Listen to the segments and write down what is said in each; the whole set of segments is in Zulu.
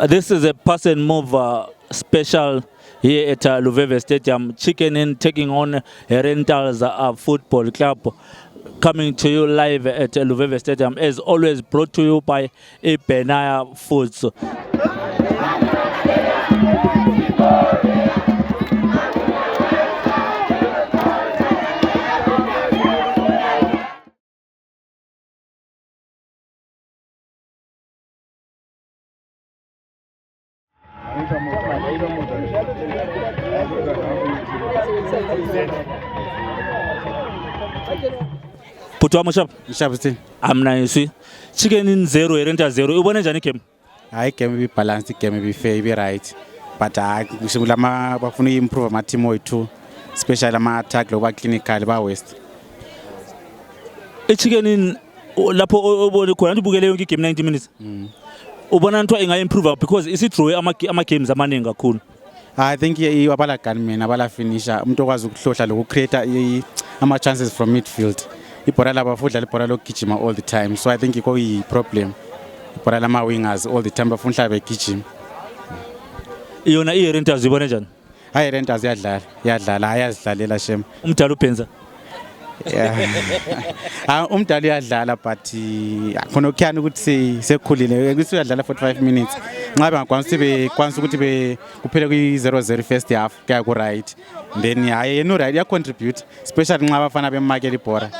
This is a pass and move special here at Luveve Stadium. Chicken Inn taking on Rentals Football Club. Coming to you live at Luveve Stadium, as always brought to you by Benaya Foods. Putwa Mushab. Shabsti. I'm nice. Chicken Inn 0, Renta 0. You want to game? I can be balanced, it can be fair, be right. But I should improve my team too, especially my attack global clinical by West. Chicken Inn lapo kona tubukele yonke game 90 minutes. Ubona ntwa inga improve because is it true ama games amaningi kakhulu. I think abala gunmen abala finisher umuntu okwazi ukuhlohla lokucreate ama chances from midfield. Ibhola labafudla libhola lokugijima all the time, so I think iko problem. Ibhola lama wingers all the time bafuna begijima. Iyona iRentals ibona njani? Hayi Rentals yadlala ayazidlalela shem. Umdala uPenza. Yeah. Umdala uyadlala but khona okukhana ukuthi sekhulile ukuthi uyadlala 45 minutes. Nxa bangakwanisa ukuthi kuphele kwi 0-0 first half kuya ku right. Then hayi no right ya contribute especially nxa abafana bemarket ibhola.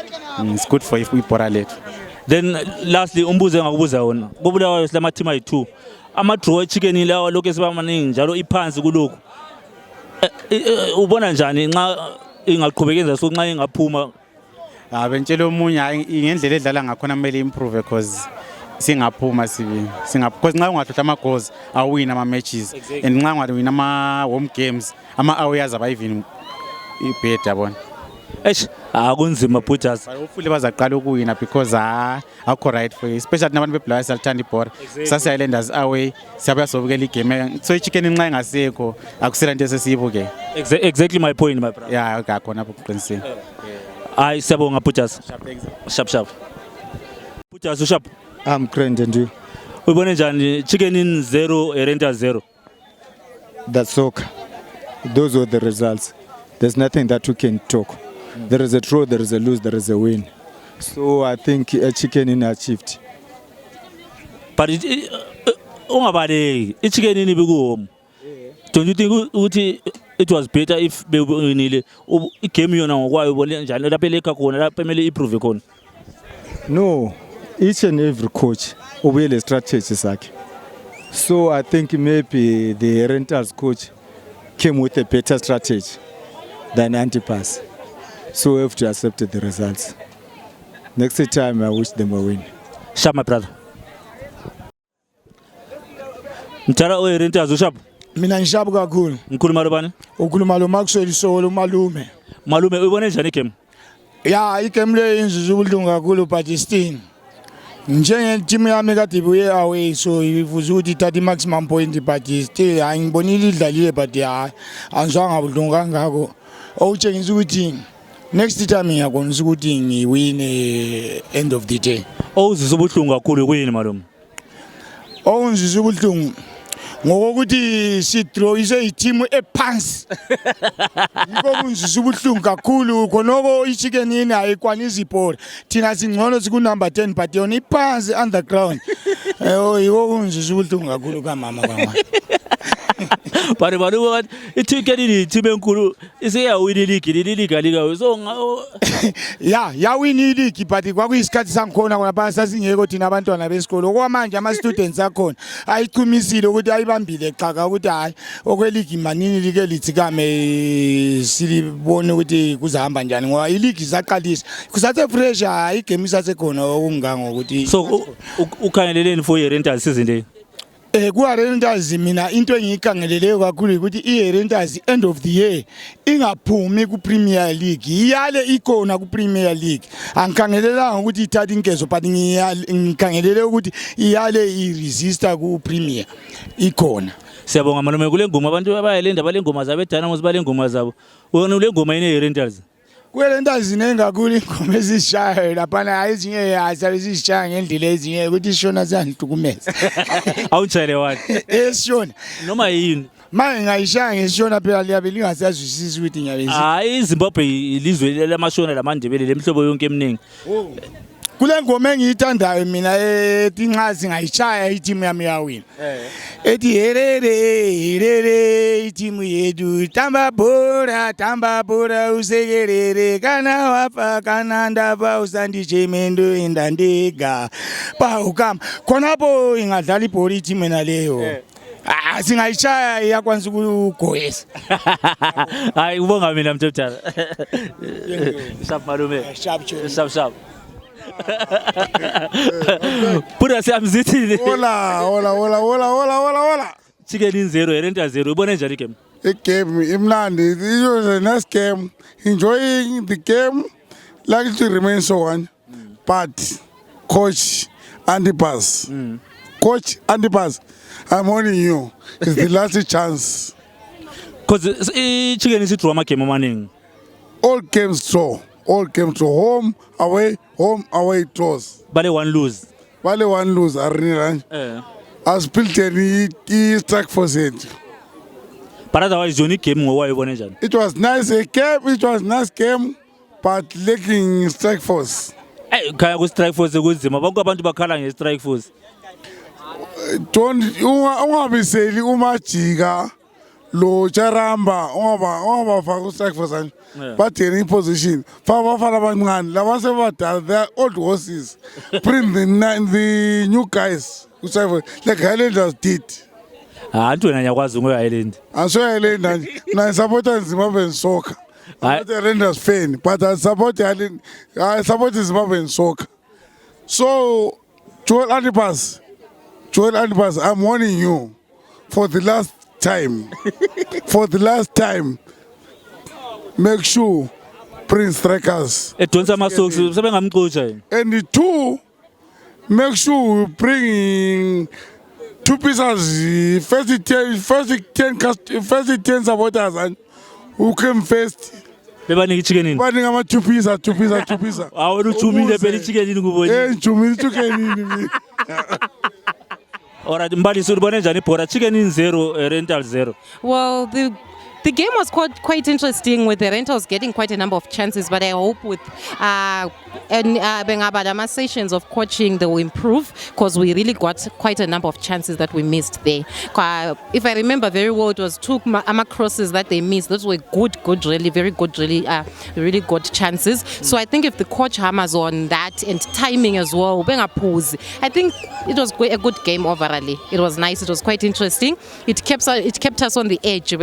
It's good for ibhola lethu. Then lastly umbuzo engakubuza wona. Kubulawayo silama team ayi2. Ama draw Chicken Inn lawo lokho esibamaningi njalo iphansi kuloko. Ubona njani nxa ingaqhubekeza so nxa ingaphuma? Bentshela omunye ngendlela edlala ngakhona kumele improve because singaphuma because nxa ungahlutha ama goals awina ama matches and nxa ungawina ama home games ama aways abayivini ibed yabona. Akunzima Butchers. Hopefully bazaqala ukuwina because akho right for especially nabantu beBlack salthanda ibhola. Sasa Islanders away siyabuya sobukela igame. So Chicken Inn nxa ingasekho akusela into esesiyibuke. Exactly my point my brother. Yeah, akakhona uqinisile. Hayi siyabonga Butchers. Sharp. Butchers sharp. I'm grand and you. Uyibona njani Chicken Inn 0 Rentals 0? That's soccer. Those were the results. There's nothing that we can talk. There is a draw, there is a lose, there is a win. So I think a Chicken Inn achieved. But ungabale Chicken Inn bekuhome. Don't you think it was better if bewinile igame yona ngokwayo ubone njani lapha eleka khona lapha emele improve khona? No, each and every coach ubuyele strategy sakhe. So I think maybe the Rentals coach came with a better strategy than Antipas. So we have to accept the results. Next time I wish them a win. Sharp my brother. Mtara o Rentals usharp. Mina ngishabu kakhulu. Ngikhuluma lo bani? Ukhuluma lo Maxwell Solo malume. Malume uyibone njani igame? Ya igame le inzuzu ubudlungu kakhulu but still njenge team yami kade ibuye away so ivuza ukuthi ithatha maximum point but still angibonile idlalile but anzwanga ubudlungu kangako. Okutshengisa ukuthi next time ngiyakwanisa ukuthi ngiwine end of the day. Owuzisa ubudlungu kakhulu kuyini malume? Owuzisa ubudlungu ngokuthi si draw ise team ephansi. Yiko kunzisa ubudlungu kakhulu khonoko iChicken Inn ayikwanisa ibhola. Thina singcono siku number 10 but yona iphansi underground. Yiko kunzisa ubudlungu kakhulu kamama kwama. But what iChicken Inn team enkulu iseyawina league alika so ya win league but kwakuyisikhathi sangikhona khona phakathi sasingeke thina abantwana besikolo okwamanje ama students akhona ayichumisile ukuthi ayibambile xaka ukuthi hayi okweligi manini like lithi kame silibone ukuthi kuzahamba njani ngoba ileague izaqalisa kusathe pressure igame isasekhona okungango ukuthi so ukhangeleleni for Rentals season le. Rentals mina into engikhangeleleyo kakhulu ukuthi iRentals end of the year ingaphumi ku Premier League iyale ikona ku Premier League angikhangelelanga ukuthi ithatha inkezo but ngikhangelele ukuthi iyale iresista ku Premier ikona. Siyabonga malume kule ngoma abantu abayelenda balengoma zabo edana mose balengoma zabo. Wona le ngoma ine Rentals. Kwelenta ziningi kakhulu ingoma ezishayo laphana ezinye yasabe zisishaya ngendlela ezinye ukuthi ishona ziyangihlukumeza. Awutshele wani. Esishona. Noma yini. Manje ngayishaya ngesishona phela liyabe lingasazwisisi ukuthi ngiyabe Hayi iZimbabwe ilizwe lamashona lamandebele lemhlobo yonke eminingi. kule ngoma engiyithandayo mina ethi nxazi ngayishaya iteam yami yawina ethi herere iteam yethu tamba bora usekerere kana wafa kana ndaba usandichemendo indandega pahukama khonapho ingadlala ibhola iteam mina leyo singayishaya iyakwanisa ukugoyesa. Hayi ubonga mina mthethana. Shap malume. Shap. Pura siyamzithile. Hola. Chicken 0 Herenta 0 ubone njani game? Game imnandi. It was a nice game. Enjoying the game. Like to remain so on. But Coach Antipas. Coach Antipas, I'm warning you. It's the last chance. Because chicken is draw game amaningi. All games draw. Home, away, draws. Bale one lose. Wale one lose, Arni. As built any strike for it. But otherwise, Johnny came over one. It was nice game, but lacking strike force. Kaya ku strike force kunzima bonke abantu bakhala nge strike force. Don't ungabiseli umajika lo charamba ungaba ku strike force but in position fa bafana abancane labase badala they are old horses bring the new guys ku strike force like Highlanders did. Antu wena nyakwazi ngo Highland. Anso Highland na supporter Zimbabwean soccer. I'm not a Rangers fan, but I support Zimbabwean soccer. So, Joel Antipas, I'm warning you for the last time. Make sure Prince strikers. Edonsa masocks sebengamxotsha. And two, make sure we bring two pieces. First 10 supporters and who came first. Bebaniki chicken in. Baningi ama two pieces. Awona uchumile phela chicken in kubona. Chumile chicken in. Alright, Mbalisi ubone njani ibhola chicken in 0 rental 0. Well, the game was quite interesting with the Rentals getting quite a number of chances, but I hope with Bengabadama sessions of coaching they will improve because we really got quite a number of chances that we missed there. If I remember very well, it was two crosses that they missed. Those were really good chances. So I think if the coach hammers on that and timing as well, I think it was a good game overall. It was nice. It was quite interesting. It kept us on the edge.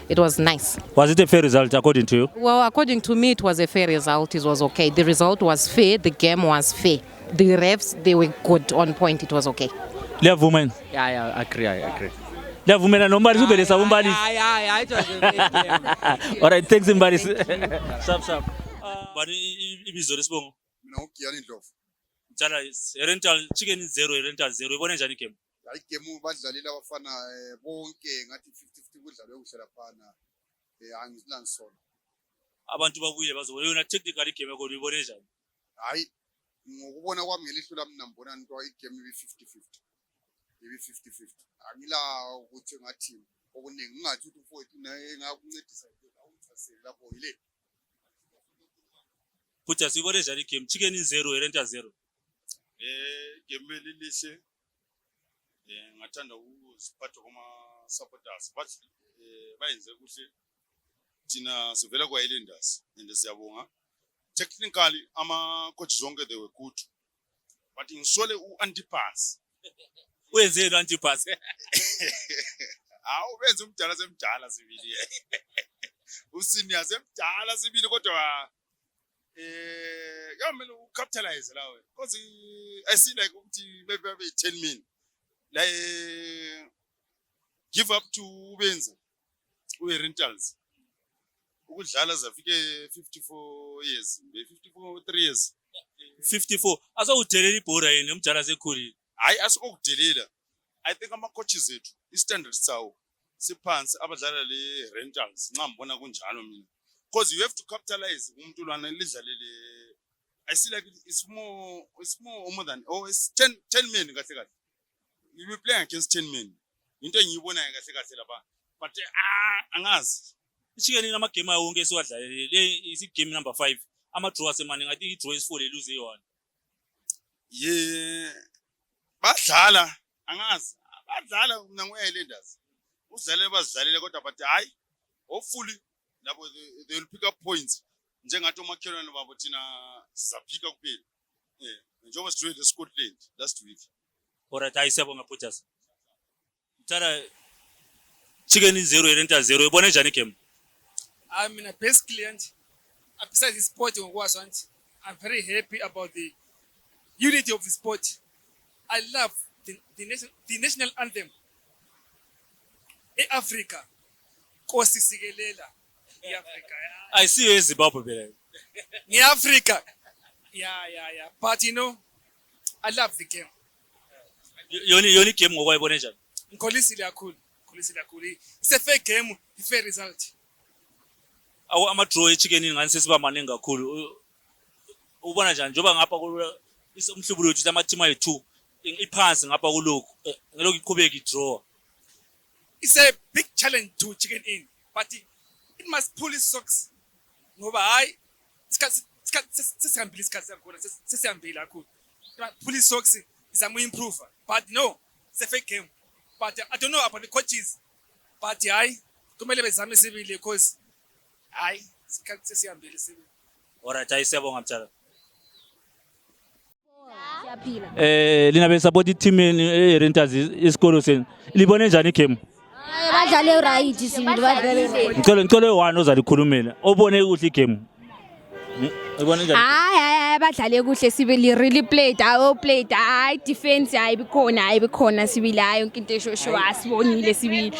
It was nice. Was it a fair result according to you? Well, according to me, it was a fair result. It was okay. The result was fair. The game was fair. The refs, they were good on point. It was okay. Woman. Yeah, I agree. Woman, nobody who believes somebody. It was a great game. All right, thanks, somebody. Sharp. But ibizolo sibongo. Mina ukiyani Ndlovu. Njala rental chicken 0 rental 0. Ubone njani game? Hayi game badlalela abafana bonke ngathi 50-50 kudlalwe kuhle laphana. Angilansona. Abantu babuye bazobona yona technical game yakho uyibone njani? Hayi ngokubona kwami ngelihlo lami nambona into igame ibe 50-50. Ibe 50-50. Angila ukuthi ngathi okuningi ungathi uFowethu naye ngakuncedisa awuthasele lapho yile. Futhi asibone njani game chicken 0 rental 0. Game lilihle. Ngathanda ukuziphatha kuma supporters but bayenze kuhle thina sivela kwa Highlanders and siyabonga technically ama coaches zonke they were good but ngisole uAntipas wenzeni Antipas benze umdala semdala sibili usenior semdala sibili kodwa yamele ucapitalize lawe because I see like ukuthi maybe 10 min give up to Benza we Rentals ukudlala zafike 54 years 3 years 54 asawudelela ibhola yini emjala sekhulile. Hayi asikokudelela. I think ama coaches ethu i standards sawo siphansi abadlala le Rentals ngambona kunjalo mina because you have to capitalize umuntu lwana lidlalele. I see like it's more than it's 10 men kahle kahle. You will play against 10 men. Into engiyibona kahle kahle lapha. But angazi. Chicken in ama-game wonke esiwadlalele. Le isi game number 5. Ama-draw asemaningi. I think i-draw is 4 le lose i-1. Yeah. Badlala angazi. Badlala mina ngu-Highlanders. Uzidlalele bazidlalele kodwa but hayi. Hopefully labo they will pick up points. Njengathi umakhelwane babo thina sizaphika kuphela. Yeah. Njengoba sijoyile Scotland last week. Alright, ayisiyabonga Phuthas. Mthala Chicken 0 Rentals 0. Ibone njani game? I mean, basically, and besides the sport, I'm very happy about the unity of the sport. I love the national anthem. In Africa, Kosi Sigelela. I see you in Zimbabwe. In Africa. Yeah. But you know, I love the game. Yoni game ngokwa ibone njani? Nkolisile kakhulu. It's a fair game, a fair result. Ama-draw e-chicken ngani sesiba maningi kakhulu. Ubona njani njoba ngapha umhlubulo wethu ama-team ayi-2 iphansi ngapha kulokhu ngelokhu iqhubeka i-draw. It's a big challenge to Chicken Inn, but it must pull its socks. Ngoba hayi sesihambile isikhathi sakhona sesihambile kakhulu. Pull its socks izama improve, but no, it's a fake game. But I don't know about the coaches, but hayi kumele bezame sibili because hayi isikhathi sesihambile sibili. Alright, ayisiyabonga Mthala. Lina besupport i-team e-Rentals isikolo senu. Libone njani game? Badlale right sibili badlale right. Ngicela one ozalikhulumela. Obone kuhle igame. Ibone njani? Hayi badlale kuhle sibili really played. Hayi defense ayibikhona sibili hayi yonke into eshosho asibonile sibili.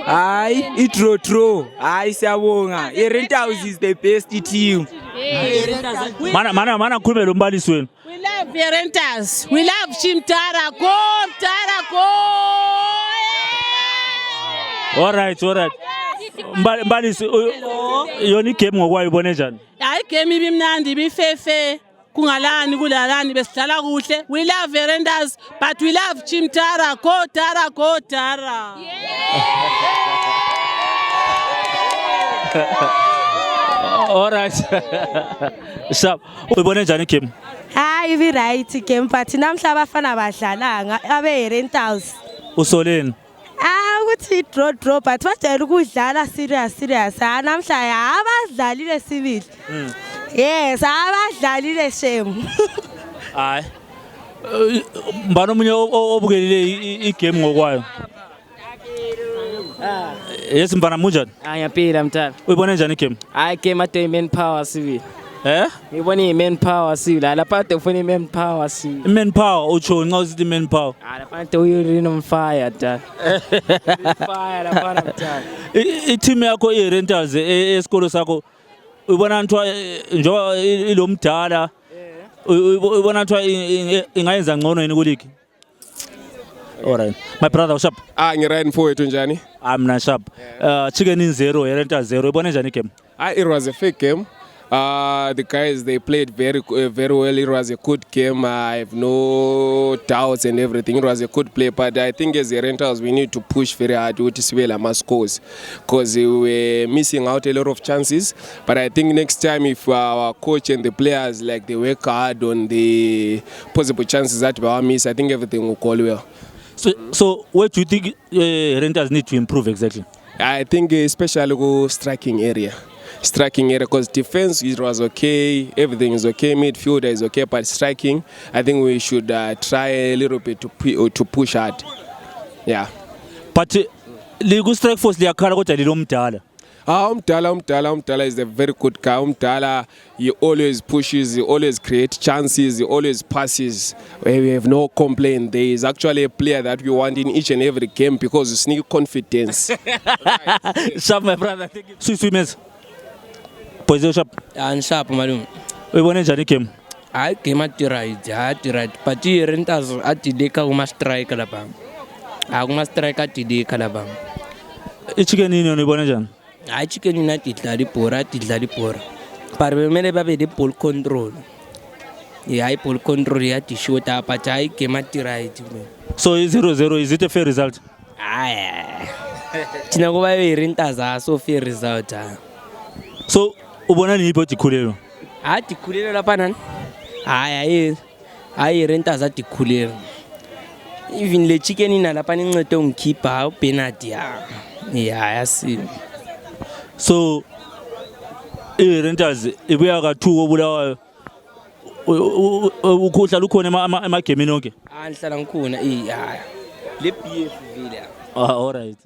Hayi i-draw. Hayi siyabonga. I-Rentals is the best team. Mana khulumela umbalisi wenu. We love the Rentals. We love Chimtara. Go, Tara, go! Alright. Mbalisi yoni game ngokwayo ibone njani? Hayi game ibimnandi ibifefe. Kungalani kulalani besidlala kuhle. We love the Rentals, but we love Chimtara. Go, Tara, go, Tara. Alright. Sharp. Ubone njani game? Hayi ibi right game but namhla abafana badlalanga abe Rentals. Usoleni. Ukuthi draw but bajayele ukudlala serious. Namhla abadlalile sibili. Yes, abadlalile shame. Hayi. Mbana omunye obukelile igame ngokwayo. Yes mbana munjani? Ngiyaphila Mthala. Uyibone njani igame? Hayi game ade manpower sibili. Ngibona i-manpower sibili. Lapha ufuna i-manpower sibili. I-manpower utsho nxa usithi i-manpower. Lapha uyini on fire Mthala. Fire lapha Mthala. I-team yakho i-Rentals esikolo sakho uyibona njoba ilomdala uyibona ingayenza ngcono yini kuligi? Alright. My brother Sharp. Ngiride mfowethu njani? Mina Sharp. Chicken 0 Rentals 0 ibone njani game? It was a fake game. The guys they played very well. It was a good game. I have no doubts and everything. It was a good play, but I think as the Rentals we need to push very hard to Sibela must scores because we were missing out a lot of chances. But I think next time if our coach and the players like they work hard on the possible chances that we miss, I think everything will go well. So what do you think Rentals need to improve exactly? I think especially go striking area because defense it was okay, everything is okay, midfielder is okay, but striking I think we should try a little bit to push hard. Yeah. But Ligu strike force liyakhala kodwa lilomdala. Umdala is a very good guy. Umdala, he always pushes, he always creates chances, he always passes. We have no complaint. There is actually a player that we want in each and every game because you sneak confidence. Sharp, my brother. Swimmers. Poise Sharp. Sharp, malum. Uyibone njani game? Hayi game at right. But i-Rentals atideka kuma strike lapha. Kuma strike atideka lapha. I-Chicken Inn uyibone njani? hayi Chicken Inn adidlala ibhora but bemele babe the ball control hayi ball control yadishota but hayi game ati right man. So 0-0 is it a fair result? Hayi thina kuba Renters so fair result. So ubona ni ipo Tikhulelo? Tikhulelo lapha nani hayi Renters Tikhulelo. Even le Chicken Inn lapha nincede ungikhipha uBernard yasi. So Renters ibuya ka2 obulawayo ukhohlala ukhona emagemini onke? Ngihlala ngikhona le BF vile. All right.